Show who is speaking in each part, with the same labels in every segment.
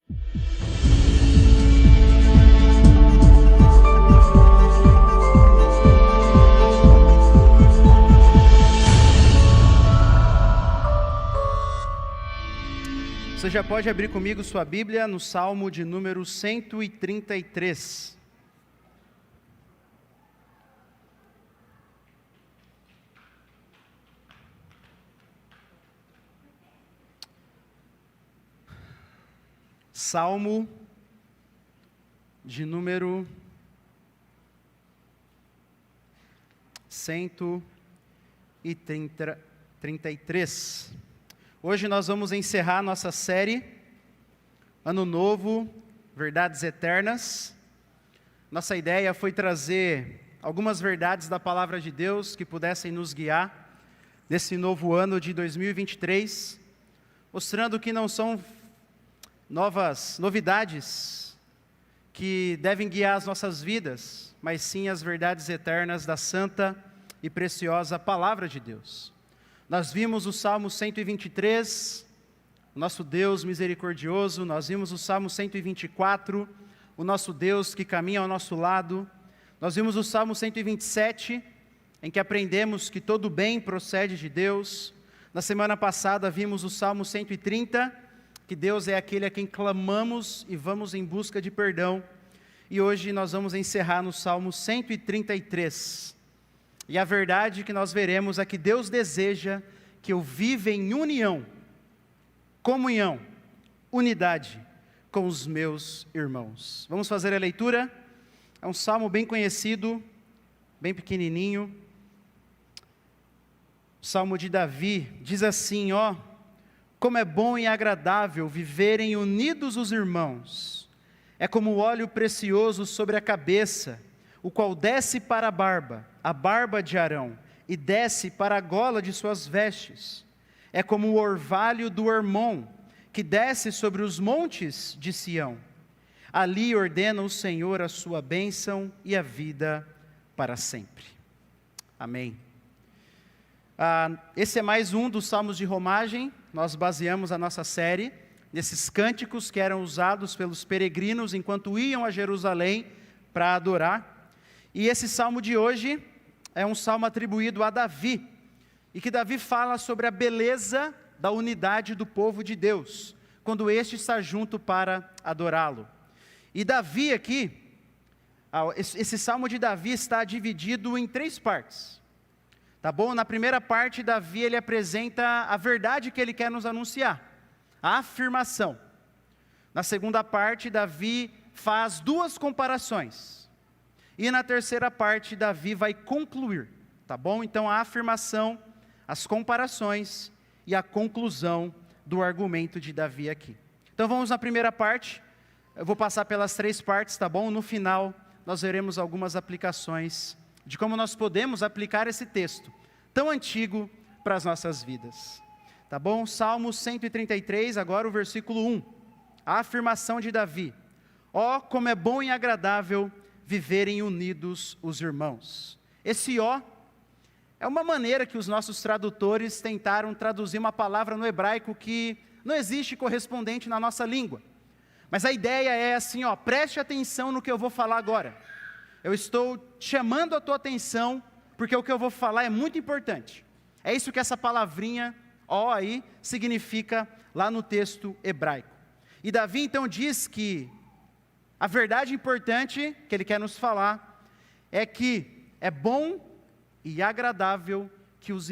Speaker 1: Você já pode abrir comigo sua Bíblia no Salmo de número 133. Salmo de número 133. Hoje nós vamos encerrar nossa série Ano Novo, Verdades Eternas. Nossa ideia foi trazer algumas verdades da Palavra de Deus que pudessem nos guiar nesse novo ano de 2023, mostrando que não são novidades que devem guiar as nossas vidas, mas sim as verdades eternas da santa e preciosa Palavra de Deus. Nós vimos o Salmo 123, o nosso Deus misericordioso. Nós vimos o Salmo 124, o nosso Deus que caminha ao nosso lado. Nós vimos o Salmo 127, em que aprendemos que todo bem procede de Deus. Na semana passada vimos o Salmo 130, que Deus é aquele a quem clamamos e vamos em busca de perdão. E hoje nós vamos encerrar no Salmo 133. E a verdade que nós veremos é que Deus deseja que eu viva em união, comunhão, unidade com os meus irmãos. Vamos fazer a leitura? É um salmo bem conhecido, bem pequenininho. O Salmo de Davi diz assim, como é bom e agradável viverem unidos os irmãos. É como o óleo precioso sobre a cabeça, o qual desce para a barba de Arão, e desce para a gola de suas vestes. É como o orvalho do Hermon, que desce sobre os montes de Sião. Ali ordena o Senhor a sua bênção e a vida para sempre. Amém. Esse é mais um dos salmos de romagem. Nós baseamos a nossa série nesses cânticos que eram usados pelos peregrinos enquanto iam a Jerusalém para adorar. E esse salmo de hoje é um salmo atribuído a Davi, e que Davi fala sobre a beleza da unidade do povo de Deus, quando este está junto para adorá-lo. E Davi aqui, esse salmo de Davi está dividido em 3 partes, tá bom? Na primeira parte, Davi ele apresenta a verdade que ele quer nos anunciar, a afirmação. Na segunda parte, Davi faz 2 comparações. E na terceira parte, Davi vai concluir, tá bom? Então, a afirmação, as comparações e a conclusão do argumento de Davi aqui. Então, vamos na primeira parte. Eu vou passar pelas 3 partes, tá bom? No final, nós veremos algumas aplicações de como nós podemos aplicar esse texto tão antigo para as nossas vidas. Tá bom? Salmo 133, agora o versículo 1. A afirmação de Davi. Como é bom e agradável viverem unidos os irmãos. Esse é uma maneira que os nossos tradutores tentaram traduzir uma palavra no hebraico que não existe correspondente na nossa língua. Mas a ideia é assim, preste atenção no que eu vou falar agora. Eu estou chamando a tua atenção, porque o que eu vou falar é muito importante. É isso que essa palavrinha, aí, significa lá no texto hebraico. E Davi então diz que a verdade importante que ele quer nos falar é que é bom e agradável que os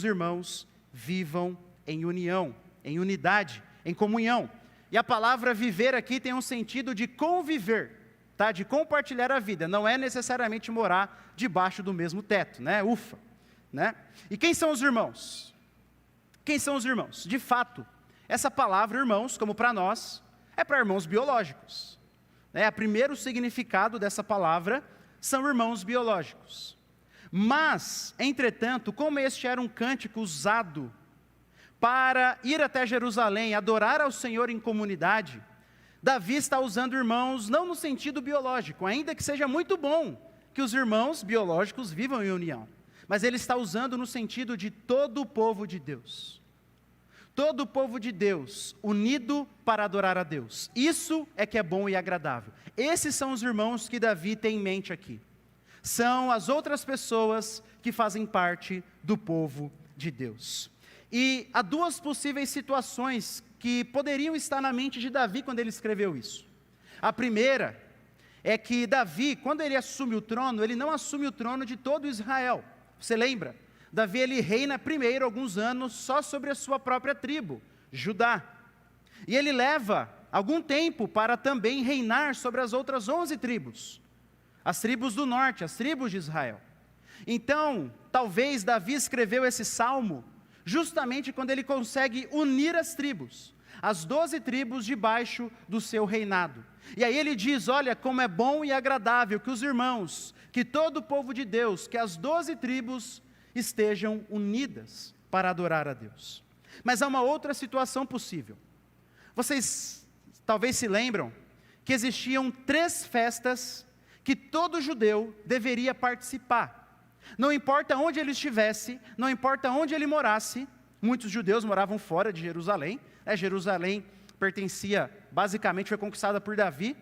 Speaker 1: irmãos vivam em união, em unidade, em comunhão. E a palavra viver aqui tem um sentido de conviver, tá? De compartilhar a vida. Não é necessariamente morar debaixo do mesmo teto, né? Ufa, né? E quem são os irmãos? Quem são os irmãos? De fato, essa palavra irmãos, como para nós, é para irmãos biológicos. O primeiro significado dessa palavra são irmãos biológicos. Mas, entretanto, como este era um cântico usado para ir até Jerusalém, adorar ao Senhor em comunidade, Davi está usando irmãos não no sentido biológico, ainda que seja muito bom que os irmãos biológicos vivam em união, mas ele está usando no sentido de todo o povo de Deus. todo o povo de Deus unido para adorar a Deus. Isso é que é bom e agradável. Esses são os irmãos que Davi tem em mente aqui. São as outras pessoas que fazem parte do povo de Deus. E há duas possíveis situações que poderiam estar na mente de Davi quando ele escreveu isso. A primeira é que Davi, quando ele assume o trono, ele não assume o trono de todo Israel. Você lembra? Davi, ele reina primeiro alguns anos só sobre a sua própria tribo, Judá. E ele leva algum tempo para também reinar sobre as outras 11 tribos, as tribos do norte, as tribos de Israel. Então, talvez Davi escreveu esse salmo justamente quando ele consegue unir as tribos, as 12 tribos debaixo do seu reinado. E aí ele diz, olha, como é bom e agradável que os irmãos, que todo o povo de Deus, que as 12 tribos estejam unidas para adorar a Deus. Mas há uma outra situação possível. Vocês talvez se lembram que existiam 3 festas que todo judeu deveria participar. Não importa onde ele estivesse, não importa onde ele morasse, muitos judeus moravam fora de Jerusalém, Jerusalém pertencia, basicamente foi conquistada por Davi,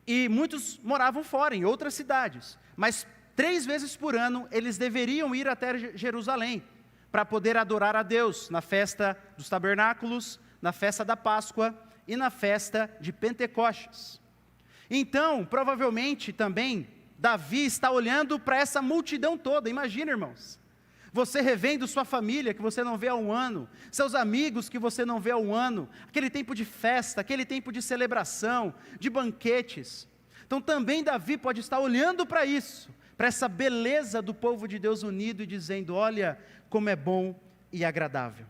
Speaker 1: e muitos moravam fora, em outras cidades, mas 3 vezes por ano eles deveriam ir até Jerusalém, para poder adorar a Deus, na festa dos tabernáculos, na festa da Páscoa e na festa de Pentecostes. Então, provavelmente também, Davi está olhando para essa multidão toda. Imagina, irmãos, você revendo sua família que você não vê há um ano, seus amigos que você não vê há um ano, aquele tempo de festa, aquele tempo de celebração, de banquetes. Então também Davi pode estar olhando para isso, para essa beleza do povo de Deus unido e dizendo, olha como é bom e agradável.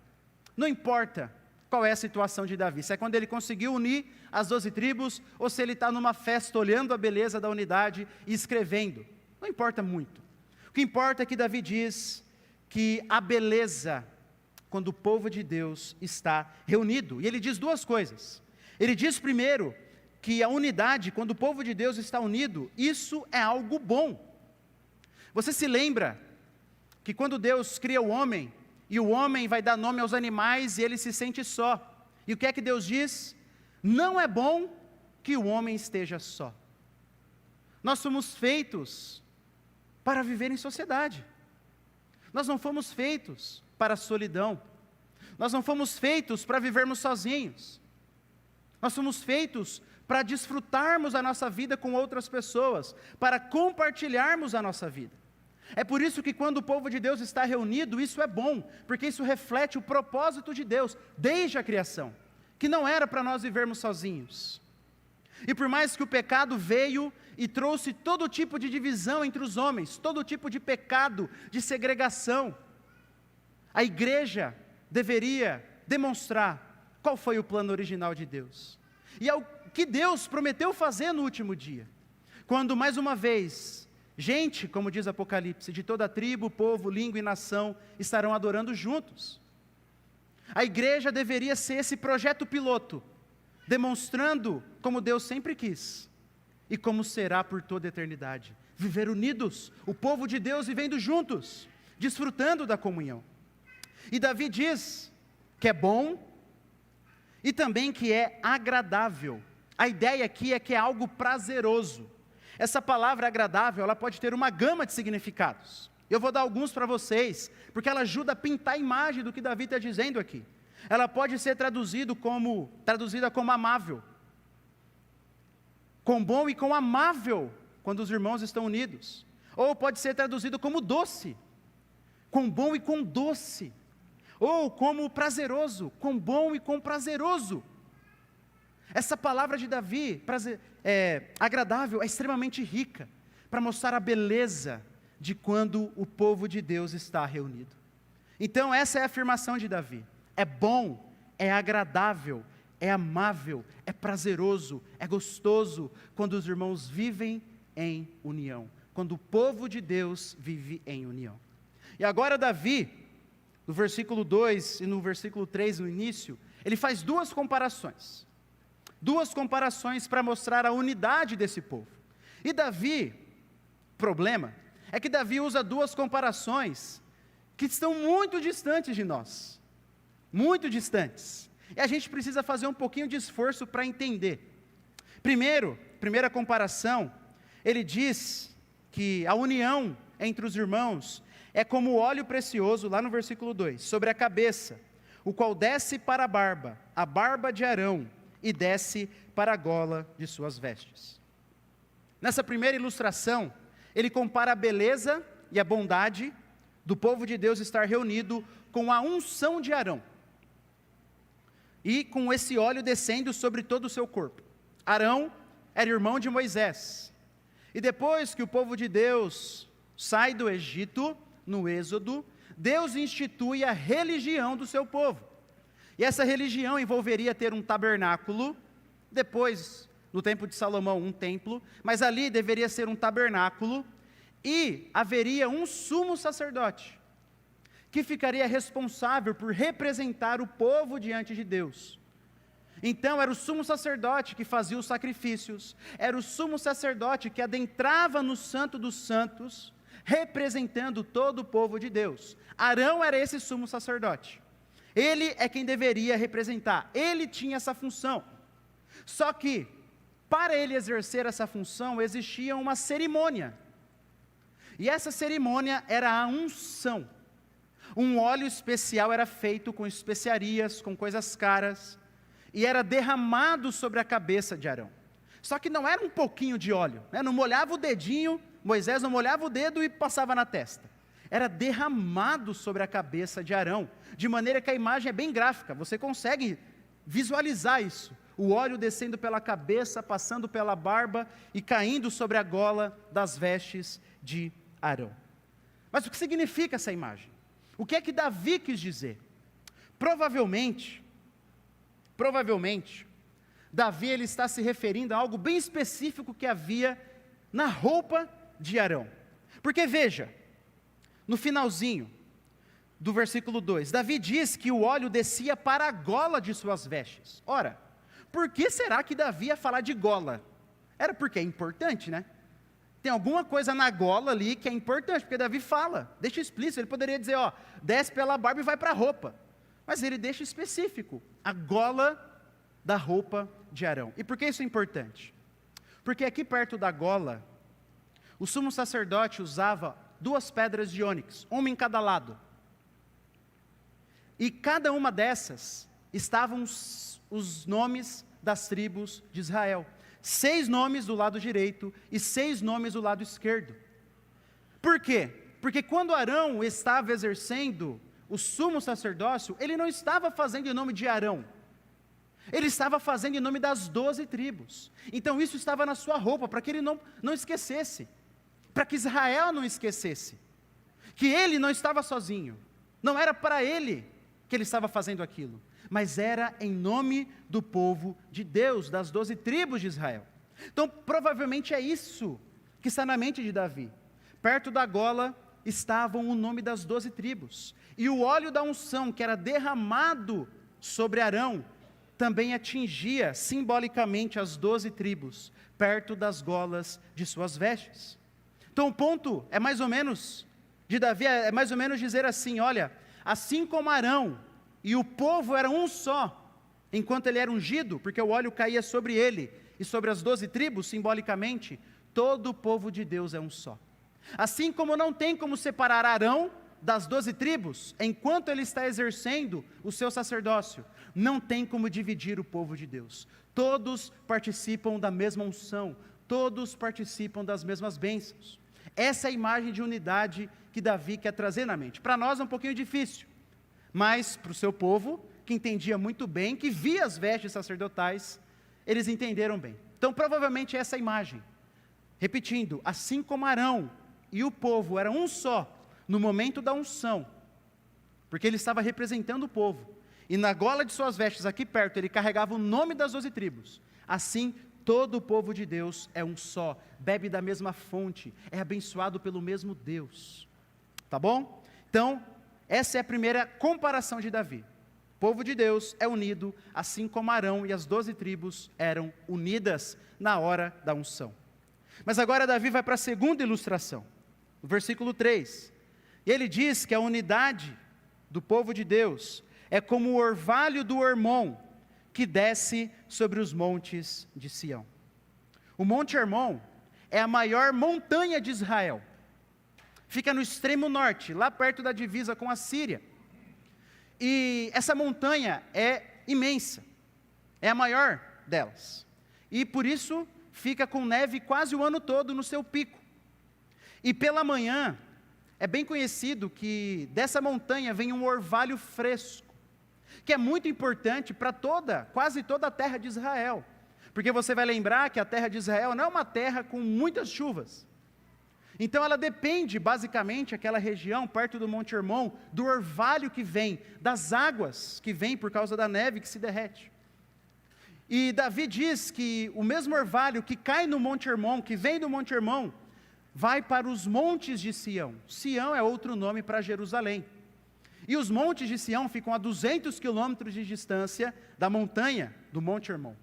Speaker 1: Não importa qual é a situação de Davi, se é quando ele conseguiu unir as 12 tribos, ou se ele está numa festa olhando a beleza da unidade e escrevendo, não importa muito. O que importa é que Davi diz que a beleza, quando o povo de Deus está reunido, e ele diz 2 coisas. Ele diz primeiro, que a unidade, quando o povo de Deus está unido, isso é algo bom. Você se lembra que quando Deus cria o homem, e o homem vai dar nome aos animais e ele se sente só. E o que é que Deus diz? Não é bom que o homem esteja só. Nós somos feitos para viver em sociedade. Nós não fomos feitos para a solidão. Nós não fomos feitos para vivermos sozinhos. Nós fomos feitos para desfrutarmos a nossa vida com outras pessoas, para compartilharmos a nossa vida. É por isso que quando o povo de Deus está reunido, isso é bom, porque isso reflete o propósito de Deus, desde a criação, que não era para nós vivermos sozinhos. E por mais que o pecado veio e trouxe todo tipo de divisão entre os homens, todo tipo de pecado, de segregação, a igreja deveria demonstrar qual foi o plano original de Deus. E é o que Deus prometeu fazer no último dia, quando mais uma vez, gente, como diz Apocalipse, de toda tribo, povo, língua e nação estarão adorando juntos. A igreja deveria ser esse projeto piloto, demonstrando como Deus sempre quis e como será por toda a eternidade. Viver unidos, o povo de Deus vivendo juntos, desfrutando da comunhão. E Davi diz que é bom e também que é agradável. A ideia aqui é que é algo prazeroso. Essa palavra agradável, ela pode ter uma gama de significados. Eu vou dar alguns para vocês, porque ela ajuda a pintar a imagem do que Davi está dizendo aqui. Ela pode ser traduzida como amável. Com bom e com amável, quando os irmãos estão unidos. Ou pode ser traduzido como doce. Com bom e com doce. Ou como prazeroso, com bom e com prazeroso. Essa palavra de Davi, agradável, é extremamente rica, para mostrar a beleza de quando o povo de Deus está reunido. Então essa é a afirmação de Davi, é bom, é agradável, é amável, é prazeroso, é gostoso, quando os irmãos vivem em união, quando o povo de Deus vive em união. E agora Davi, no versículo 2 e no versículo 3, no início, ele faz 2 comparações. 2 comparações para mostrar a unidade desse povo. E Davi, problema, é que Davi usa 2 comparações que estão muito distantes de nós. muito distantes. E a gente precisa fazer um pouquinho de esforço para entender. Primeira comparação, ele diz que a união entre os irmãos é como o óleo precioso, lá no versículo 2, sobre a cabeça, o qual desce para a barba de Arão, e desce para a gola de suas vestes. Nessa primeira ilustração, ele compara a beleza e a bondade do povo de Deus estar reunido com a unção de Arão, e com esse óleo descendo sobre todo o seu corpo. Arão era irmão de Moisés, e depois que o povo de Deus sai do Egito, no Êxodo, Deus institui a religião do seu povo, e essa religião envolveria ter um tabernáculo, depois, no tempo de Salomão, um templo, mas ali deveria ser um tabernáculo, e haveria um sumo sacerdote, que ficaria responsável por representar o povo diante de Deus. Então era o sumo sacerdote que fazia os sacrifícios, era o sumo sacerdote que adentrava no Santo dos Santos, representando todo o povo de Deus. Arão era esse sumo sacerdote, ele é quem deveria representar, ele tinha essa função. Só que, para ele exercer essa função, existia uma cerimônia, e essa cerimônia era a unção. Um óleo especial era feito com especiarias, com coisas caras, e era derramado sobre a cabeça de Arão. Só que não era um pouquinho de óleo, né? Não molhava o dedinho, Moisés não molhava o dedo e passava na testa. Era derramado sobre a cabeça de Arão, de maneira que a imagem é bem gráfica, você consegue visualizar isso. O óleo descendo pela cabeça, passando pela barba e caindo sobre a gola das vestes de Arão. Mas o que significa essa imagem? O que é que Davi quis dizer? Provavelmente, Davi ele está se referindo a algo bem específico que havia na roupa de Arão. Porque veja, no finalzinho do versículo 2, Davi diz que o óleo descia para a gola de suas vestes. Ora, por que será que Davi ia falar de gola? Era porque é importante, né? Tem alguma coisa na gola ali que é importante, porque Davi fala, deixa explícito, ele poderia dizer, ó, desce pela barba e vai para a roupa. Mas ele deixa específico, a gola da roupa de Arão. E por que isso é importante? Porque aqui perto da gola, o sumo sacerdote usava 2 pedras de ônix, uma em cada lado. E cada uma dessas estavam os nomes das tribos de Israel. 6 nomes do lado direito e 6 nomes do lado esquerdo. Por quê? Porque quando Arão estava exercendo o sumo sacerdócio, ele não estava fazendo em nome de Arão, ele estava fazendo em nome das 12 tribos. Então isso estava na sua roupa, para que ele não esquecesse, para que Israel não esquecesse, que ele não estava sozinho, não era para ele que ele estava fazendo aquilo, mas era em nome do povo de Deus, das 12 tribos de Israel. Então provavelmente é isso que está na mente de Davi. Perto da gola estavam o nome das 12 tribos, e o óleo da unção que era derramado sobre Arão, também atingia simbolicamente as 12 tribos, perto das golas de suas vestes. Então o ponto é mais ou menos, de Davi, é mais ou menos dizer assim, olha, assim como Arão e o povo eram um só, enquanto ele era ungido, porque o óleo caía sobre ele, e sobre as 12 tribos, simbolicamente, todo o povo de Deus é um só. Assim como não tem como separar Arão das 12 tribos, enquanto ele está exercendo o seu sacerdócio, não tem como dividir o povo de Deus. Todos participam da mesma unção, todos participam das mesmas bênçãos. Essa é a imagem de unidade que Davi quer trazer na mente. Para nós é um pouquinho difícil, mas para o seu povo, que entendia muito bem, que via as vestes sacerdotais, eles entenderam bem. Então provavelmente essa é a imagem. Repetindo, assim como Arão e o povo eram um só, no momento da unção, porque ele estava representando o povo, e na gola de suas vestes, aqui perto, ele carregava o nome das 12 tribos, assim todo o povo de Deus é um só, bebe da mesma fonte, é abençoado pelo mesmo Deus, tá bom? Então, essa é a primeira comparação de Davi, o povo de Deus é unido, assim como Arão e as 12 tribos eram unidas na hora da unção. Mas agora Davi vai para a segunda ilustração, no versículo 3, e ele diz que a unidade do povo de Deus é como o orvalho do Hermon, que desce sobre os montes de Sião. O Monte Hermon é a maior montanha de Israel. Fica no extremo norte, lá perto da divisa com a Síria. E essa montanha é imensa, é a maior delas. E por isso fica com neve quase o ano todo no seu pico. E pela manhã, é bem conhecido que dessa montanha vem um orvalho fresco, que é muito importante para quase toda a terra de Israel. Porque você vai lembrar que a terra de Israel não é uma terra com muitas chuvas. Então ela depende, basicamente, aquela região perto do Monte Hermon, do orvalho que vem, das águas que vem por causa da neve que se derrete. E Davi diz que o mesmo orvalho que cai no Monte Hermon, que vem do Monte Hermon, vai para os montes de Sião. Sião é outro nome para Jerusalém. E os montes de Sião ficam a 200 quilômetros de distância da montanha do Monte Hermon.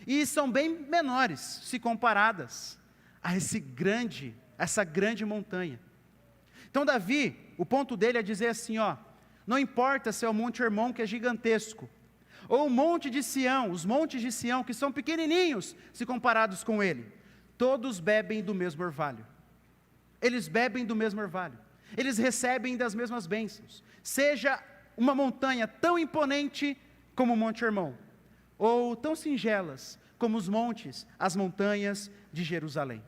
Speaker 1: E são bem menores, se comparadas a essa grande montanha. Então Davi, o ponto dele é dizer assim, não importa se é o Monte Hermon, que é gigantesco, ou o Monte de Sião, os montes de Sião, que são pequenininhos, se comparados com ele, todos bebem do mesmo orvalho. Eles bebem do mesmo orvalho. Eles recebem das mesmas bênçãos. Seja uma montanha tão imponente como o Monte Hermon, ou tão singelas como os montes, as montanhas de Jerusalém.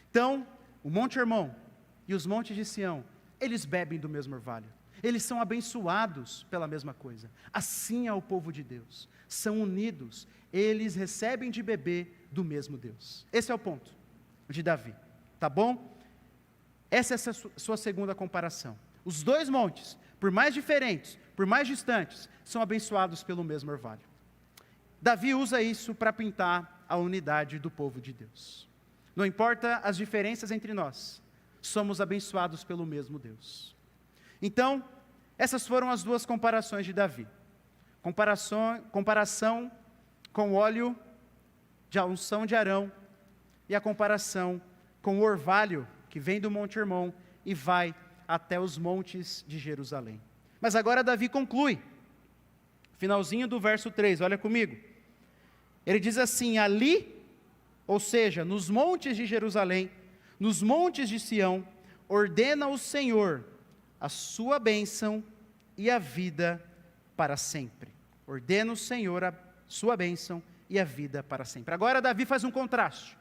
Speaker 1: Então, o Monte Hermon e os montes de Sião, eles bebem do mesmo orvalho. Eles são abençoados pela mesma coisa. Assim é o povo de Deus. São unidos. Eles recebem de beber do mesmo Deus. Esse é o ponto de Davi. Tá bom? Essa é a sua segunda comparação. Os dois montes, por mais diferentes, por mais distantes, são abençoados pelo mesmo orvalho. Davi usa isso para pintar a unidade do povo de Deus. Não importa as diferenças entre nós, somos abençoados pelo mesmo Deus. Então, essas foram as duas comparações de Davi. Comparação com o óleo de unção de Arão e a comparação com o orvalho que vem do Monte Hermon e vai até os montes de Jerusalém. Mas agora Davi conclui, finalzinho do verso 3, olha comigo. Ele diz assim, ali, ou seja, nos montes de Jerusalém, nos montes de Sião, ordena o Senhor a sua bênção e a vida para sempre. Ordena o Senhor a sua bênção e a vida para sempre. Agora Davi faz um contraste.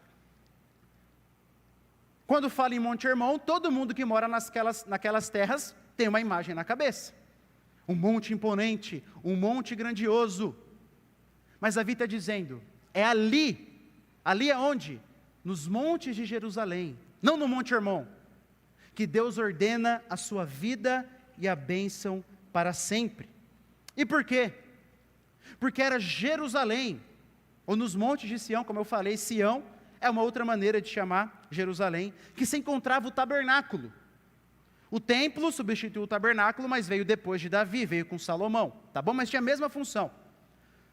Speaker 1: Quando fala em Monte Hermon, todo mundo que mora naquelas terras tem uma imagem na cabeça. Um monte imponente, um monte grandioso. Mas Davi está dizendo, é ali é onde? Nos montes de Jerusalém, não no Monte Hermon, que Deus ordena a sua vida e a bênção para sempre. E por quê? Porque era Jerusalém, ou nos montes de Sião, como eu falei, Sião é uma outra maneira de chamar Jerusalém, que se encontrava o tabernáculo. O templo substituiu o tabernáculo, mas veio depois de Davi, veio com Salomão, tá bom? Mas tinha a mesma função.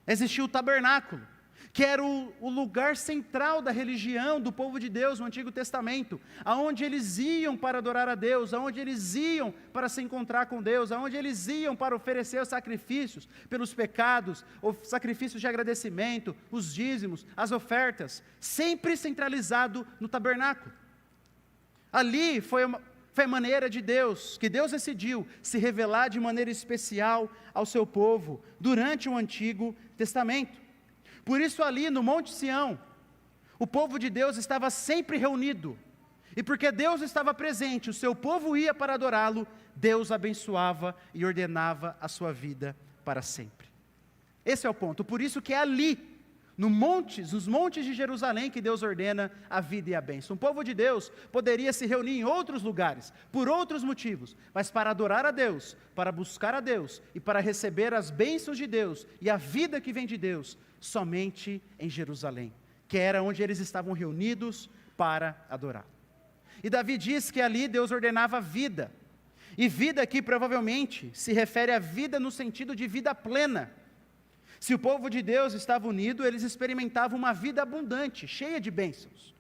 Speaker 1: Existia o tabernáculo, que era o lugar central da religião do povo de Deus no Antigo Testamento, aonde eles iam para adorar a Deus, aonde eles iam para se encontrar com Deus, aonde eles iam para oferecer os sacrifícios pelos pecados, os sacrifícios de agradecimento, os dízimos, as ofertas, sempre centralizado no tabernáculo. Ali foi a maneira de Deus, que Deus decidiu se revelar de maneira especial ao seu povo durante o Antigo Testamento. Por isso ali no Monte Sião, o povo de Deus estava sempre reunido, e porque Deus estava presente, o seu povo ia para adorá-lo, Deus abençoava e ordenava a sua vida para sempre. Esse é o ponto, por isso que é ali, nos montes de Jerusalém, que Deus ordena a vida e a bênção. O povo de Deus poderia se reunir em outros lugares, por outros motivos, mas para adorar a Deus, para buscar a Deus, e para receber as bênçãos de Deus, e a vida que vem de Deus, somente em Jerusalém, que era onde eles estavam reunidos para adorar. E Davi diz que ali Deus ordenava vida, e vida aqui provavelmente se refere à vida no sentido de vida plena. Se o povo de Deus estava unido, eles experimentavam uma vida abundante, cheia de bênçãos.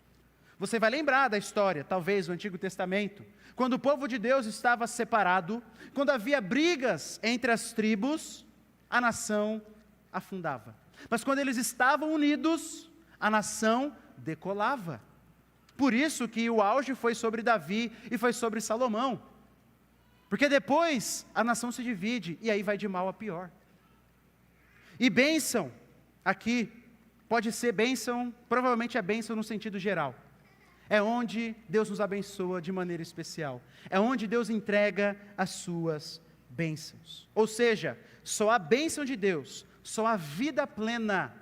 Speaker 1: Você vai lembrar da história, talvez, do Antigo Testamento, quando o povo de Deus estava separado, quando havia brigas entre as tribos, a nação afundava. Mas quando eles estavam unidos, a nação decolava. Por isso que o auge foi sobre Davi e foi sobre Salomão. Porque depois a nação se divide e aí vai de mal a pior. E bênção, aqui, pode ser bênção, provavelmente é bênção no sentido geral. É onde Deus nos abençoa de maneira especial. É onde Deus entrega as suas bênçãos. Ou seja, só a bênção de Deus, só a vida plena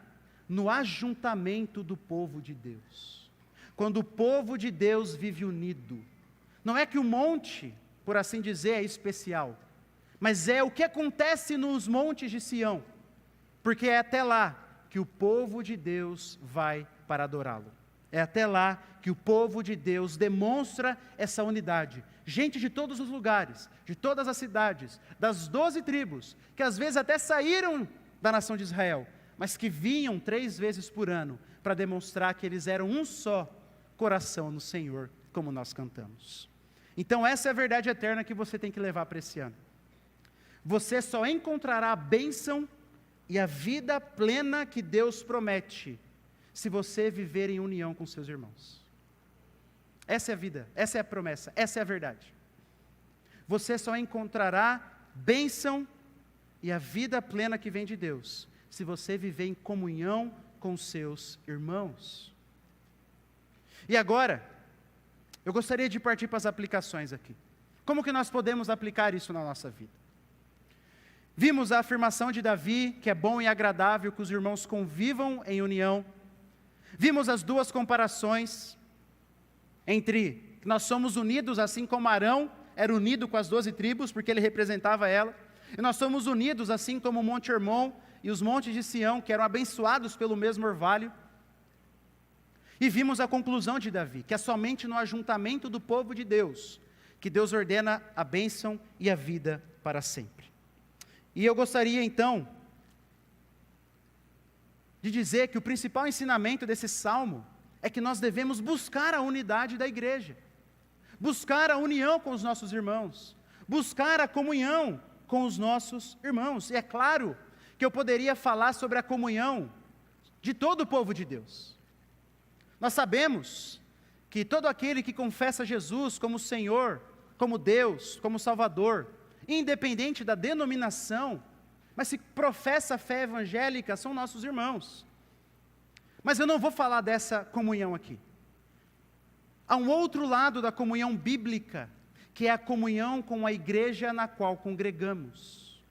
Speaker 1: no ajuntamento do povo de Deus. Quando o povo de Deus vive unido. Não é que o monte, por assim dizer, é especial, mas é o que acontece nos montes de Sião. Porque é até lá que o povo de Deus vai para adorá-lo. É até lá que o povo de Deus demonstra essa unidade. Gente de todos os lugares, de todas as cidades, das 12 tribos, que às vezes até saíram da nação de Israel, mas que vinham 3 vezes por ano para demonstrar que eles eram um só coração no Senhor, como nós cantamos. Então essa é a verdade eterna que você tem que levar para esse ano. Você só encontrará a bênção e a vida plena que Deus promete, se você viver em união com seus irmãos. Essa é a vida, essa é a promessa, essa é a verdade. Você só encontrará bênção e a vida plena que vem de Deus, se você viver em comunhão com seus irmãos. E agora, eu gostaria de partir para as aplicações aqui. Como que nós podemos aplicar isso na nossa vida? Vimos a afirmação de Davi, que é bom e agradável que os irmãos convivam em união. Vimos as 2 comparações entre que nós somos unidos, assim como Arão era unido com as 12 tribos, porque ele representava ela, e nós somos unidos, assim como o Monte Hermon e os montes de Sião, que eram abençoados pelo mesmo orvalho. E vimos a conclusão de Davi, que é somente no ajuntamento do povo de Deus, que Deus ordena a bênção e a vida para sempre. E eu gostaria então de dizer que o principal ensinamento desse salmo é que nós devemos buscar a unidade da igreja, buscar a união com os nossos irmãos, buscar a comunhão com os nossos irmãos. E é claro que eu poderia falar sobre a comunhão de todo o povo de Deus. Nós sabemos que todo aquele que confessa Jesus como Senhor, como Deus, como Salvador, independente da denominação, mas se professa a fé evangélica, são nossos irmãos. Mas eu não vou falar dessa comunhão aqui. Há um outro lado da comunhão bíblica, que é a comunhão com a igreja na qual congregamos.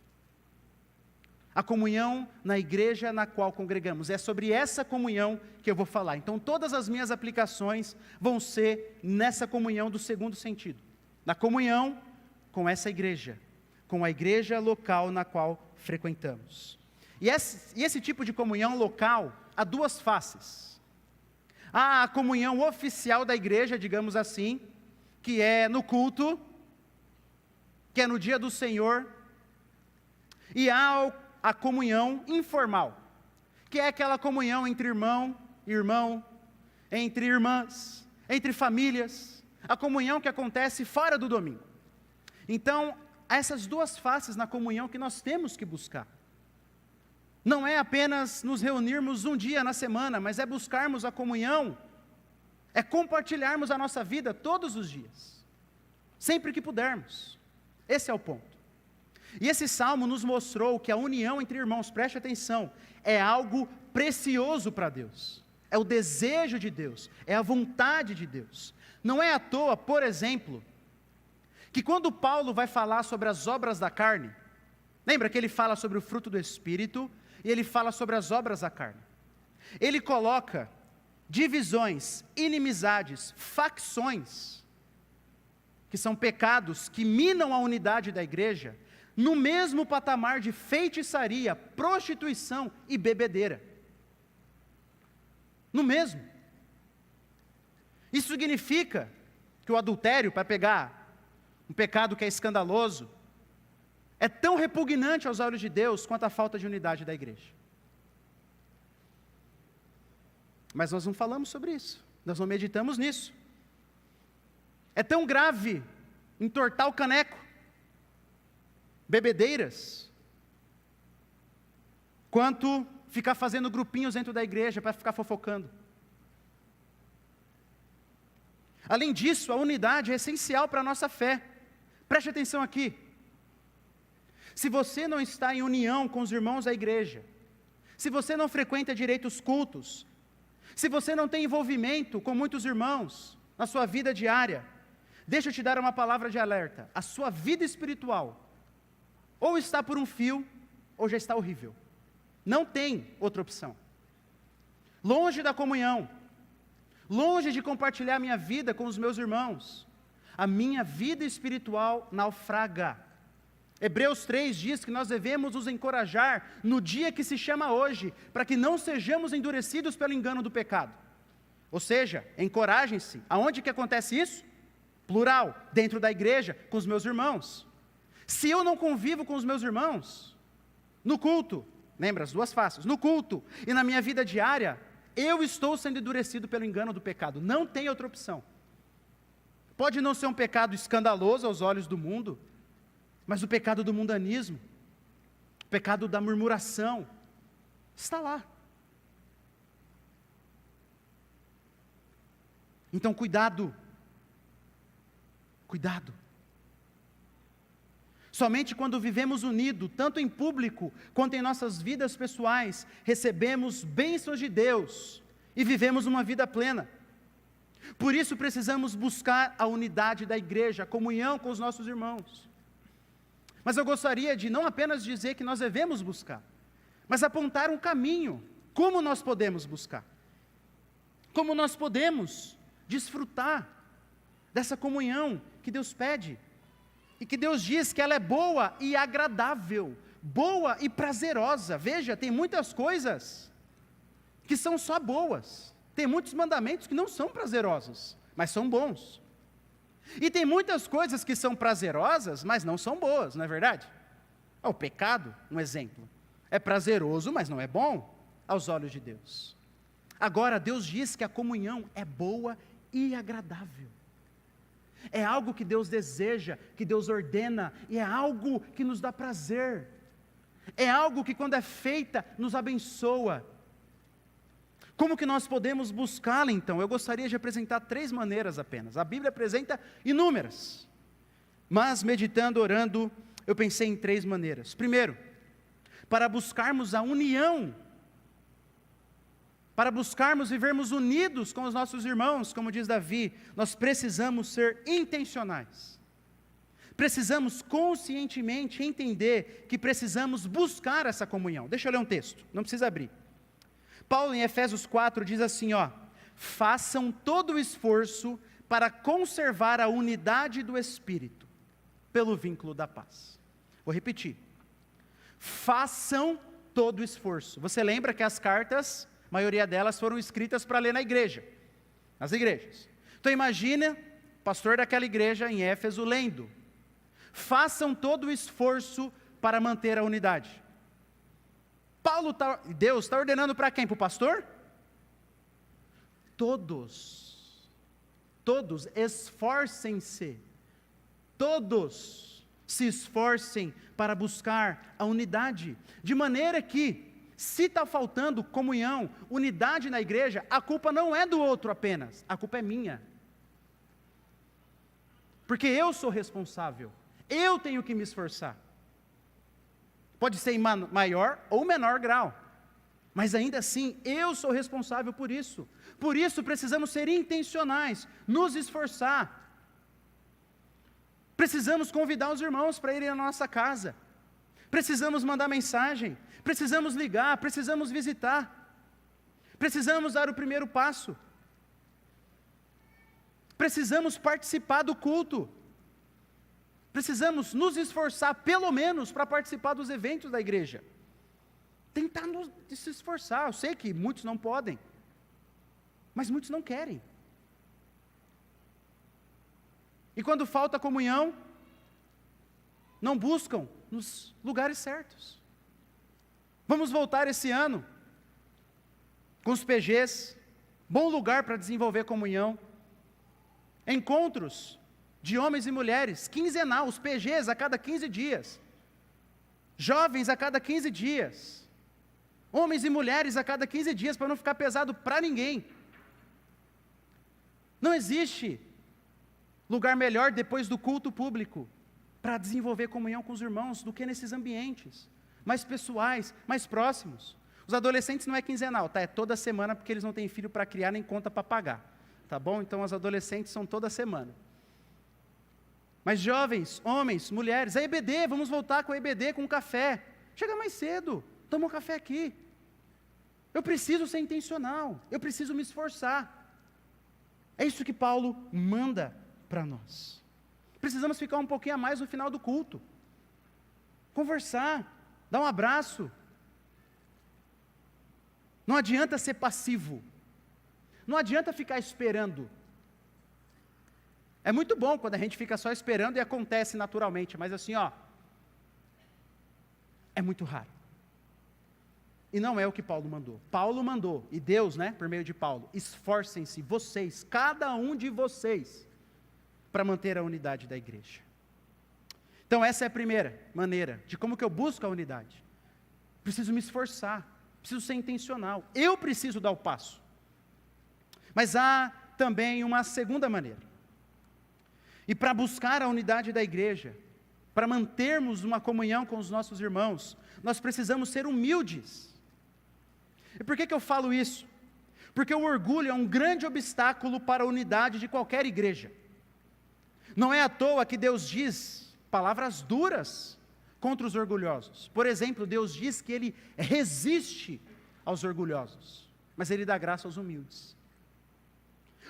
Speaker 1: A comunhão na igreja na qual congregamos. É sobre essa comunhão que eu vou falar. Então todas as minhas aplicações vão ser nessa comunhão do segundo sentido. Na comunhão com essa igreja, com a igreja local na qual frequentamos. E esse tipo de comunhão local há 2 faces. Há a comunhão oficial da igreja, digamos assim, que é no culto, que é no dia do Senhor, e há a comunhão informal, que é aquela comunhão entre irmão e irmão, entre irmãs, entre famílias, a comunhão que acontece fora do domingo. Então, há essas 2 faces na comunhão que nós temos que buscar. Não é apenas nos reunirmos um dia na semana, mas é buscarmos a comunhão, é compartilharmos a nossa vida todos os dias, sempre que pudermos. Esse é o ponto. E esse salmo nos mostrou que a união entre irmãos, preste atenção, é algo precioso para Deus. É o desejo de Deus, é a vontade de Deus. Não é à toa, por exemplo, que quando Paulo vai falar sobre as obras da carne, lembra que ele fala sobre o fruto do Espírito, e ele fala sobre as obras da carne. Ele coloca divisões, inimizades, facções, que são pecados que minam a unidade da igreja, no mesmo patamar de feitiçaria, prostituição e bebedeira. No mesmo. Isso significa que o adultério, para pegar um pecado que é escandaloso, é tão repugnante aos olhos de Deus quanto a falta de unidade da igreja. Mas nós não falamos sobre isso, nós não meditamos nisso. É tão grave entortar o caneco, bebedeiras, quanto ficar fazendo grupinhos dentro da igreja para ficar fofocando. Além disso, a unidade é essencial para a nossa fé. Preste atenção aqui. Se você não está em união com os irmãos da igreja, se você não frequenta direito os cultos, se você não tem envolvimento com muitos irmãos na sua vida diária, deixa eu te dar uma palavra de alerta. A sua vida espiritual ou está por um fio, ou já está horrível. Não tem outra opção. Longe da comunhão, longe de compartilhar minha vida com os meus irmãos, a minha vida espiritual naufraga. Hebreus 3 diz que nós devemos nos encorajar no dia que se chama hoje, para que não sejamos endurecidos pelo engano do pecado. Ou seja, encorajem-se. Aonde que acontece isso? Plural, dentro da igreja, com os meus irmãos. Se eu não convivo com os meus irmãos, no culto, lembra as duas faces, no culto e na minha vida diária, eu estou sendo endurecido pelo engano do pecado. Não tem outra opção. Pode não ser um pecado escandaloso aos olhos do mundo, mas o pecado do mundanismo, o pecado da murmuração, está lá. Então cuidado, cuidado. Somente quando vivemos unidos, tanto em público quanto em nossas vidas pessoais, recebemos bênçãos de Deus e vivemos uma vida plena. Por isso precisamos buscar a unidade da igreja, a comunhão com os nossos irmãos. Mas eu gostaria de não apenas dizer que nós devemos buscar, mas apontar um caminho, como nós podemos buscar. Como nós podemos desfrutar dessa comunhão que Deus pede. E que Deus diz que ela é boa e agradável, boa e prazerosa. Veja, tem muitas coisas que são só boas. Tem muitos mandamentos que não são prazerosos, mas são bons. E tem muitas coisas que são prazerosas, mas não são boas, não é verdade? O pecado, um exemplo, é prazeroso, mas não é bom aos olhos de Deus. Agora, Deus diz que a comunhão é boa e agradável. É algo que Deus deseja, que Deus ordena, e é algo que nos dá prazer. É algo que quando é feita, nos abençoa. Como que nós podemos buscá-la então? Eu gostaria de apresentar 3 maneiras apenas. A Bíblia apresenta inúmeras. Mas meditando, orando, eu pensei em 3 maneiras. Primeiro, para buscarmos a união, para buscarmos vivermos unidos com os nossos irmãos, como diz Davi, nós precisamos ser intencionais. Precisamos conscientemente entender que precisamos buscar essa comunhão. Deixa eu ler um texto, não precisa abrir. Paulo em Efésios 4 diz assim, façam todo o esforço para conservar a unidade do Espírito, pelo vínculo da paz. Vou repetir. Façam todo o esforço. Você lembra que as cartas, a maioria delas foram escritas para ler na igreja, nas igrejas. Então imagina, pastor daquela igreja em Éfeso lendo. Façam todo o esforço para manter a unidade. Deus está ordenando para quem? Para o pastor? Todos esforcem-se, todos se esforcem para buscar a unidade, de maneira que, se está faltando comunhão, unidade na igreja, a culpa não é do outro apenas, a culpa é minha. Porque eu sou responsável, eu tenho que me esforçar. Pode ser em maior ou menor grau, mas ainda assim, eu sou responsável por isso. Por isso precisamos ser intencionais, nos esforçar. Precisamos convidar os irmãos para irem à nossa casa. Precisamos mandar mensagem, precisamos ligar, precisamos visitar. Precisamos dar o primeiro passo. Precisamos participar do culto. Precisamos nos esforçar, pelo menos, para participar dos eventos da igreja. Tentar se esforçar. Eu sei que muitos não podem, mas muitos não querem. E quando falta comunhão, não buscam nos lugares certos. Vamos voltar esse ano com os PGs, bom lugar para desenvolver comunhão. Encontros de homens e mulheres, quinzenal, os PGs a cada 15 dias. Jovens a cada 15 dias. Homens e mulheres a cada 15 dias, para não ficar pesado para ninguém. Não existe lugar melhor depois do culto público para desenvolver comunhão com os irmãos do que nesses ambientes mais pessoais, mais próximos. Os adolescentes não é quinzenal, tá? É toda semana, porque eles não têm filho para criar nem conta para pagar, tá bom? Então, os adolescentes são toda semana. Mas jovens, homens, mulheres, a EBD, vamos voltar com a EBD, com um café. Chega mais cedo, toma um café aqui. Eu preciso ser intencional, eu preciso me esforçar. É isso que Paulo manda para nós. Precisamos ficar um pouquinho a mais no final do culto. Conversar, dar um abraço. Não adianta ser passivo. Não adianta ficar esperando. É muito bom quando a gente fica só esperando e acontece naturalmente, mas assim, é muito raro. E não é o que Paulo mandou. Paulo mandou, e Deus, por meio de Paulo, esforcem-se vocês, cada um de vocês, para manter a unidade da igreja. Então essa é a primeira maneira, de como que eu busco a unidade. Preciso me esforçar, preciso ser intencional, eu preciso dar o passo. Mas há também uma segunda maneira. E para buscar a unidade da igreja, para mantermos uma comunhão com os nossos irmãos, nós precisamos ser humildes. E por que eu falo isso? Porque o orgulho é um grande obstáculo para a unidade de qualquer igreja. Não é à toa que Deus diz palavras duras contra os orgulhosos. Por exemplo, Deus diz que Ele resiste aos orgulhosos, mas Ele dá graça aos humildes.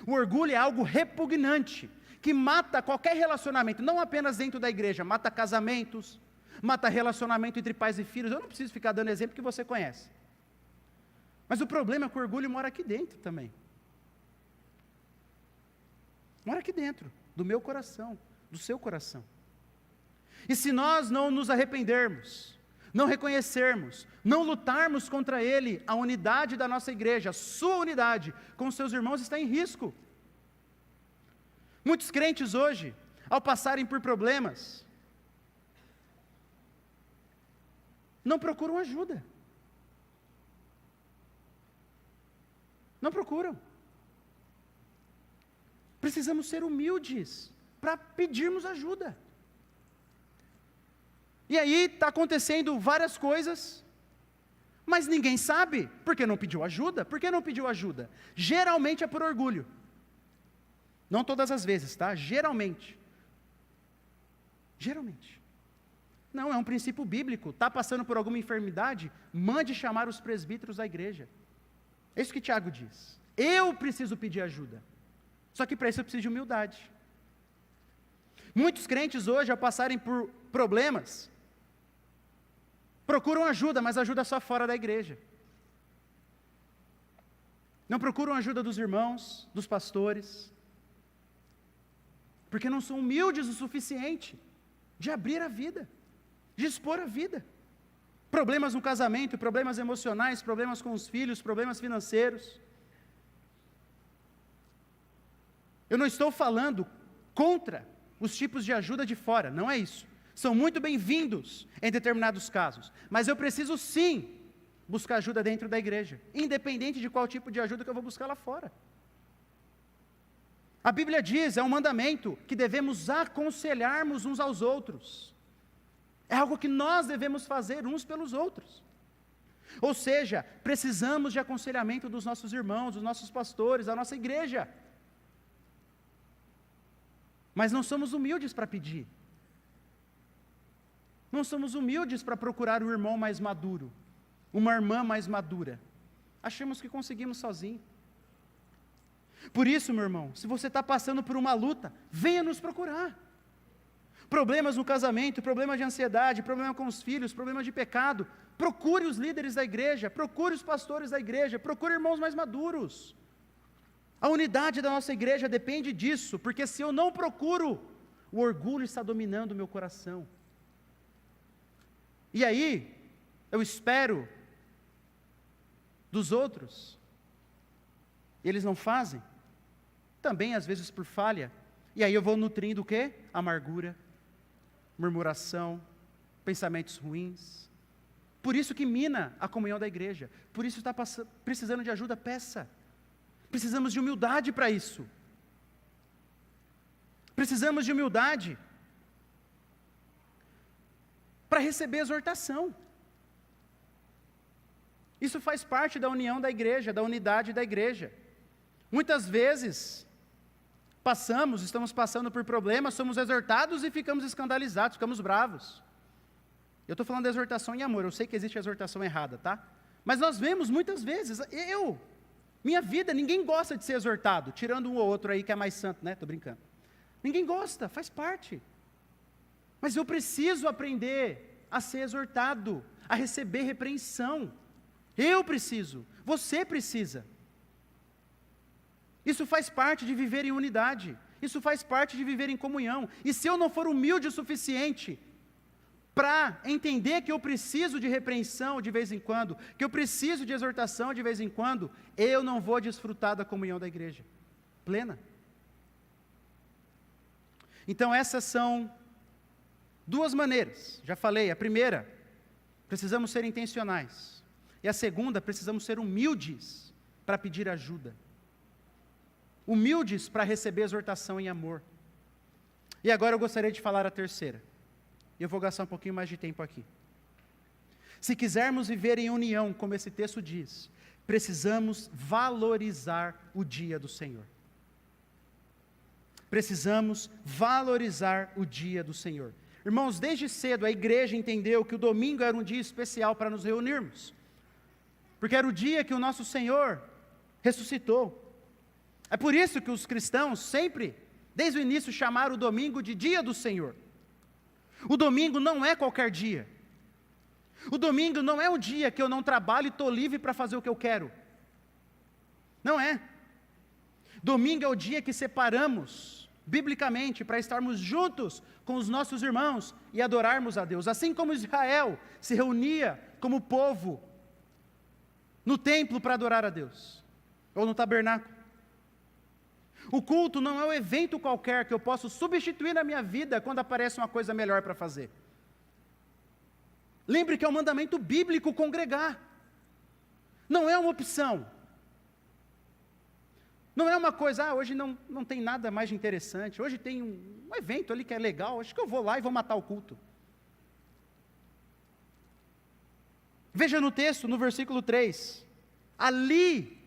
Speaker 1: O orgulho é algo repugnante, que mata qualquer relacionamento, não apenas dentro da igreja, mata casamentos, mata relacionamento entre pais e filhos. Eu não preciso ficar dando exemplo que você conhece. Mas o problema é que o orgulho mora aqui dentro também. Mora aqui dentro, do meu coração, do seu coração. E se nós não nos arrependermos, não reconhecermos, não lutarmos contra ele, a unidade da nossa igreja, a sua unidade com os seus irmãos está em risco. Muitos crentes hoje, ao passarem por problemas, não procuram ajuda. Não procuram. Precisamos ser humildes para pedirmos ajuda. E aí está acontecendo várias coisas, mas ninguém sabe, porque não pediu ajuda. Por que não pediu ajuda? Geralmente é por orgulho. Não todas as vezes, tá? Geralmente. Geralmente. Não, é um princípio bíblico. Está passando por alguma enfermidade? Mande chamar os presbíteros da igreja. É isso que Tiago diz. Eu preciso pedir ajuda. Só que para isso eu preciso de humildade. Muitos crentes hoje, ao passarem por problemas, procuram ajuda, mas ajuda só fora da igreja. Não procuram ajuda dos irmãos, dos pastores, porque não são humildes o suficiente de abrir a vida, de expor a vida. Problemas no casamento, problemas emocionais, problemas com os filhos, problemas financeiros. Eu não estou falando contra os tipos de ajuda de fora, não é isso. São muito bem-vindos em determinados casos, mas eu preciso sim buscar ajuda dentro da igreja, independente de qual tipo de ajuda que eu vou buscar lá fora. A Bíblia diz, é um mandamento, que devemos aconselharmos uns aos outros. É algo que nós devemos fazer uns pelos outros. Ou seja, precisamos de aconselhamento dos nossos irmãos, dos nossos pastores, da nossa igreja. Mas não somos humildes para pedir. Não somos humildes para procurar o irmão mais maduro, uma irmã mais madura. Achamos que conseguimos sozinho. Por isso, meu irmão, se você está passando por uma luta, venha nos procurar. Problemas no casamento, problemas de ansiedade, problema com os filhos, problemas de pecado, procure os líderes da igreja, procure os pastores da igreja, procure irmãos mais maduros. A unidade da nossa igreja depende disso, porque se eu não procuro, o orgulho está dominando o meu coração. E aí, eu espero dos outros, e eles não fazem, também às vezes por falha, e aí eu vou nutrindo o quê? Amargura, murmuração, pensamentos ruins. Por isso que mina a comunhão da igreja. Por isso está precisando de ajuda, peça. Precisamos de humildade para isso. Precisamos de humildade para receber exortação. Isso faz parte da união da igreja, da unidade da igreja. Muitas vezes, estamos passando por problemas, somos exortados e ficamos escandalizados, ficamos bravos. Eu estou falando de exortação em amor, eu sei que existe exortação errada, tá? Mas nós vemos muitas vezes, minha vida, ninguém gosta de ser exortado, tirando um ou outro aí que é mais santo, né? Estou brincando. Ninguém gosta, faz parte. Mas eu preciso aprender a ser exortado, a receber repreensão. Eu preciso, você precisa. Isso faz parte de viver em unidade, isso faz parte de viver em comunhão. E se eu não for humilde o suficiente para entender que eu preciso de repreensão de vez em quando, que eu preciso de exortação de vez em quando, eu não vou desfrutar da comunhão da igreja plena. Então essas são duas maneiras, já falei. A primeira, precisamos ser intencionais. E a segunda, precisamos ser humildes para pedir ajuda. Humildes para receber exortação em amor. E agora eu gostaria de falar a terceira. Eu vou gastar um pouquinho mais de tempo aqui. Se quisermos viver em união, como esse texto diz, precisamos valorizar o dia do Senhor. Precisamos valorizar o dia do Senhor. Irmãos, desde cedo a igreja entendeu que o domingo era um dia especial para nos reunirmos. Porque era o dia que o nosso Senhor ressuscitou. É por isso que os cristãos sempre, desde o início, chamaram o domingo de dia do Senhor. O domingo não é qualquer dia. O domingo não é um dia que eu não trabalho e estou livre para fazer o que eu quero. Não é. Domingo é o dia que separamos, biblicamente, para estarmos juntos com os nossos irmãos e adorarmos a Deus. Assim como Israel se reunia como povo no templo para adorar a Deus, ou no tabernáculo. O culto não é um evento qualquer que eu posso substituir na minha vida quando aparece uma coisa melhor para fazer. Lembre que é um mandamento bíblico congregar. Não é uma opção. Não é uma coisa, hoje não tem nada mais interessante, hoje tem um evento ali que é legal, acho que eu vou lá e vou matar o culto. Veja no texto, no versículo 3, ali,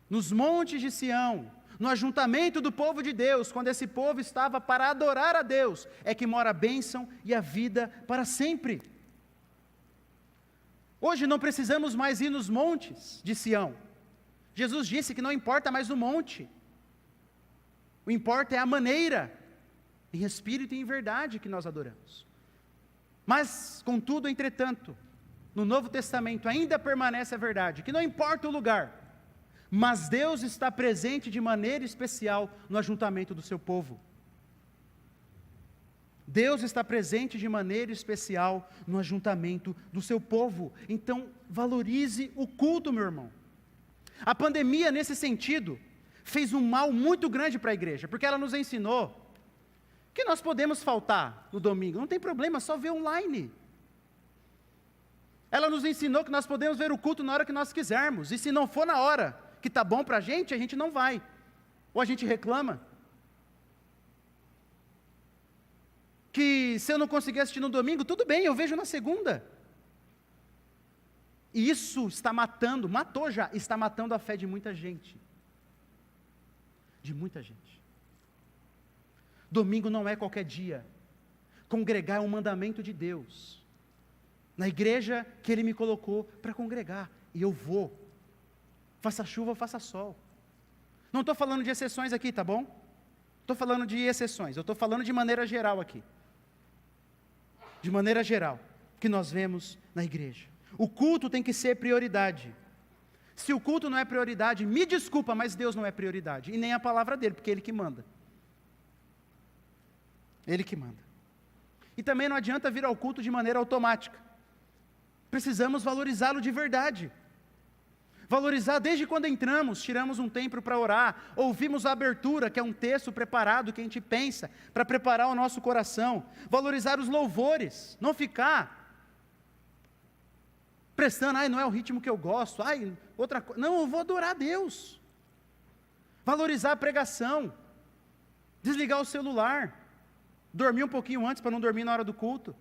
Speaker 1: nos montes de Sião, no ajuntamento do povo de Deus, quando esse povo estava para adorar a Deus, é que mora a bênção e a vida para sempre. Hoje não precisamos mais ir nos montes de Sião. Jesus disse que não importa mais o monte, o importa é a maneira, em espírito e em verdade que nós adoramos. Mas, contudo, entretanto, no Novo Testamento ainda permanece a verdade, que não importa o lugar, mas Deus está presente de maneira especial no ajuntamento do seu povo. Deus está presente de maneira especial no ajuntamento do seu povo. Então, valorize o culto, meu irmão. A pandemia, nesse sentido, fez um mal muito grande para a igreja, porque ela nos ensinou que nós podemos faltar no domingo, não tem problema, só ver online. Ela nos ensinou que nós podemos ver o culto na hora que nós quisermos, e se não for na hora que está bom para a gente não vai, ou a gente reclama. Que se eu não conseguir assistir no domingo, tudo bem, eu vejo na segunda. E isso está está matando a fé de muita gente. De muita gente. Domingo não é qualquer dia. Congregar é um mandamento de Deus. Na igreja que Ele me colocou para congregar. E eu vou. Faça chuva ou faça sol. Não estou falando de exceções aqui, tá bom? Estou falando de exceções. Eu estou falando de maneira geral aqui. De maneira geral, que nós vemos na igreja. O culto tem que ser prioridade. Se o culto não é prioridade, me desculpa, mas Deus não é prioridade. E nem a palavra dele, porque é Ele que manda. Ele que manda. E também não adianta vir ao culto de maneira automática. Precisamos valorizá-lo de verdade. Valorizar desde quando entramos, tiramos um tempo para orar, ouvimos a abertura, que é um texto preparado, que a gente pensa, para preparar o nosso coração. Valorizar os louvores, não ficar prestando, não é o ritmo que eu gosto, outra coisa. Não, eu vou adorar a Deus. Valorizar a pregação, desligar o celular, dormir um pouquinho antes para não dormir na hora do culto.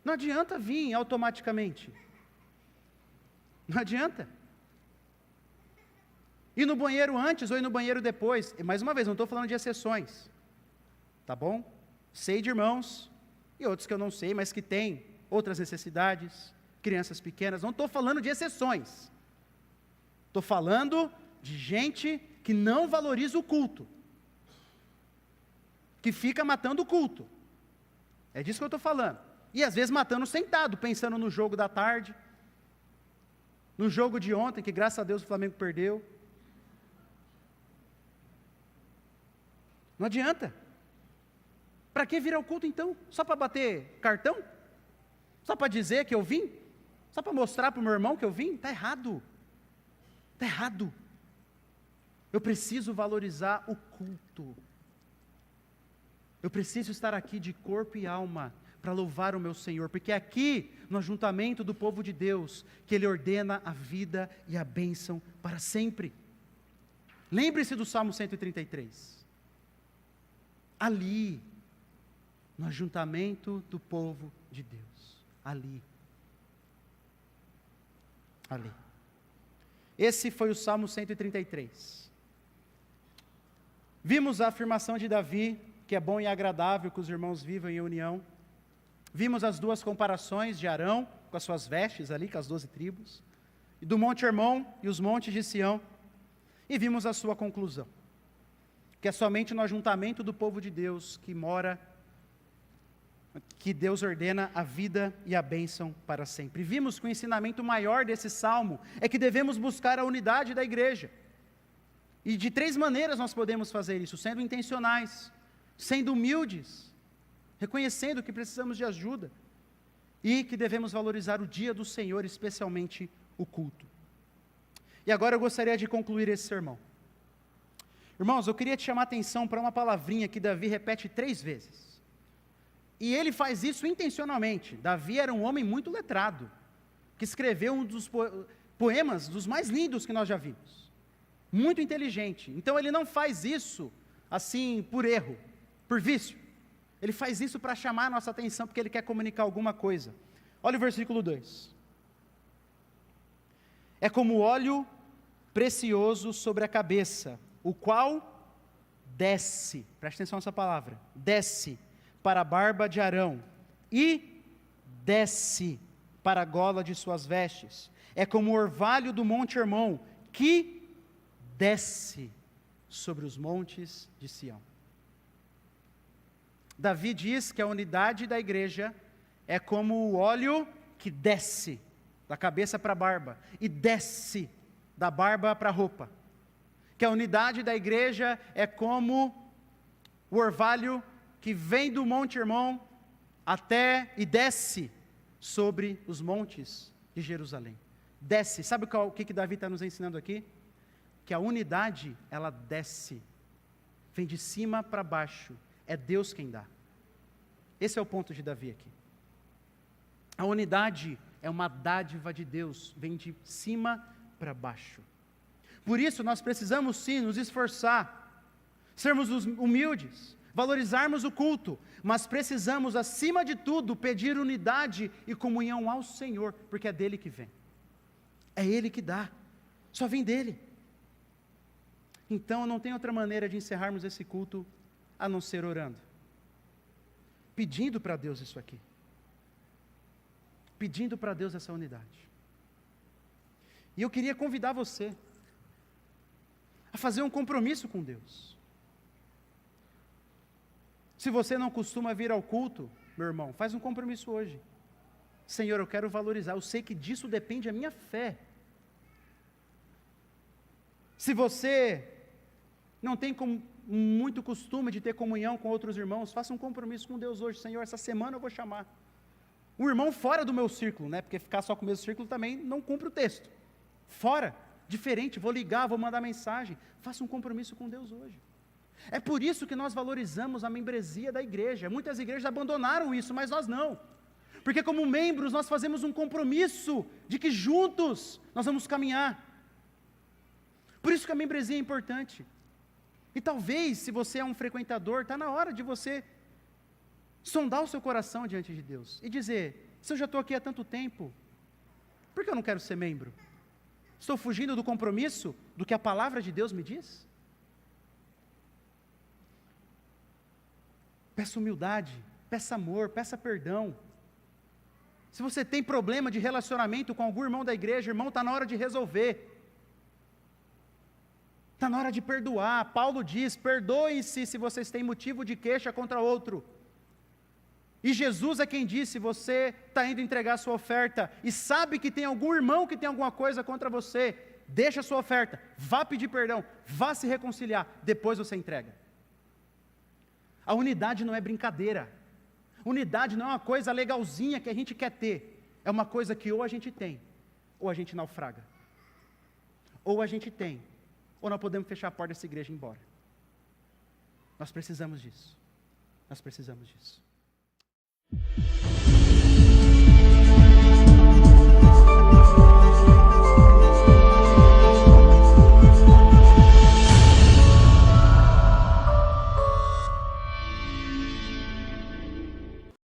Speaker 1: Não adianta vir automaticamente. Não adianta. Ir no banheiro antes ou ir no banheiro depois. E mais uma vez, não estou falando de exceções. Tá bom? Sei de irmãos, e outros que eu não sei, mas que têm outras necessidades, crianças pequenas. Não estou falando de exceções. Estou falando de gente que não valoriza o culto. Que fica matando o culto. É disso que eu estou falando. E às vezes matando sentado, pensando no jogo da tarde, no jogo de ontem, que graças a Deus o Flamengo perdeu. Não adianta. Para que vir ao culto então? Só para bater cartão? Só para dizer que eu vim? Só para mostrar para o meu irmão que eu vim? Está errado. Está errado. Eu preciso valorizar o culto. Eu preciso estar aqui de corpo e alma para louvar o meu Senhor, porque é aqui, no ajuntamento do povo de Deus, que Ele ordena a vida e a bênção para sempre. Lembre-se do Salmo 133. Ali, no ajuntamento do povo de Deus. Ali. Ali. Esse foi o Salmo 133. Vimos a afirmação de Davi, que é bom e agradável que os irmãos vivam em união. Vimos as duas comparações de Arão, com as suas vestes ali, com as 12 tribos, e do Monte Hermon e os montes de Sião. E vimos a sua conclusão, que é somente no ajuntamento do povo de Deus que mora, que Deus ordena a vida e a bênção para sempre. E vimos que o ensinamento maior desse salmo é que devemos buscar a unidade da igreja. E de 3 maneiras nós podemos fazer isso: sendo intencionais, sendo humildes, reconhecendo que precisamos de ajuda, e que devemos valorizar o dia do Senhor, especialmente o culto. E agora eu gostaria de concluir esse sermão. Irmãos, eu queria te chamar a atenção para uma palavrinha que Davi repete 3 vezes. E ele faz isso intencionalmente. Davi era um homem muito letrado, que escreveu um dos poemas dos mais lindos que nós já vimos. Muito inteligente. Então ele não faz isso assim por erro, por vício. Ele faz isso para chamar a nossa atenção, porque ele quer comunicar alguma coisa. Olha o versículo 2. É como óleo precioso sobre a cabeça, o qual desce, preste atenção nessa palavra, desce para a barba de Arão, e desce para a gola de suas vestes. É como o orvalho do Monte Hermon, que desce sobre os montes de Sião. Davi diz que a unidade da igreja é como o óleo que desce da cabeça para a barba, e desce da barba para a roupa. Que a unidade da igreja é como o orvalho que vem do Monte Hermon até e desce sobre os montes de Jerusalém. Desce. Sabe o que Davi está nos ensinando aqui? Que a unidade, ela desce, vem de cima para baixo, é Deus quem dá. Esse é o ponto de Davi aqui. A unidade é uma dádiva de Deus, vem de cima para baixo. Por isso nós precisamos sim nos esforçar, sermos humildes, valorizarmos o culto, mas precisamos acima de tudo pedir unidade e comunhão ao Senhor, porque é dele que vem. É Ele que dá, só vem dele. Então não tem outra maneira de encerrarmos esse culto a não ser orando, pedindo para Deus isso aqui, pedindo para Deus essa unidade. E eu queria convidar você a fazer um compromisso com Deus. Se você não costuma vir ao culto, meu irmão, faz um compromisso hoje. Senhor, eu quero valorizar, eu sei que disso depende a minha fé. Se você não tem muito costume de ter comunhão com outros irmãos, faça um compromisso com Deus hoje. Senhor, essa semana eu vou chamar um irmão fora do meu círculo, né? Porque ficar só com o mesmo círculo também não cumpre o texto. Fora, diferente, vou ligar, vou mandar mensagem. Faça um compromisso com Deus hoje. É por isso que nós valorizamos a membresia da igreja. Muitas igrejas abandonaram isso, mas nós não. Porque como membros nós fazemos um compromisso de que juntos nós vamos caminhar. Por isso que a membresia é importante. E talvez, se você é um frequentador, está na hora de você sondar o seu coração diante de Deus e dizer: se eu já estou aqui há tanto tempo, por que eu não quero ser membro? Estou fugindo do compromisso, do que a palavra de Deus me diz? Peça humildade, peça amor, peça perdão. Se você tem problema de relacionamento com algum irmão da igreja, irmão, está na hora de resolver. Está na hora de perdoar. Paulo diz: perdoem-se se vocês têm motivo de queixa contra outro. E Jesus é quem disse: você está indo entregar a sua oferta e sabe que tem algum irmão que tem alguma coisa contra você, deixa a sua oferta, vá pedir perdão, vá se reconciliar, depois você entrega. A unidade não é brincadeira. Unidade não é uma coisa legalzinha que a gente quer ter. É uma coisa que ou a gente tem, ou a gente naufraga. Ou a gente tem, ou nós podemos fechar a porta dessa igreja e ir embora. Nós precisamos disso. Nós precisamos disso.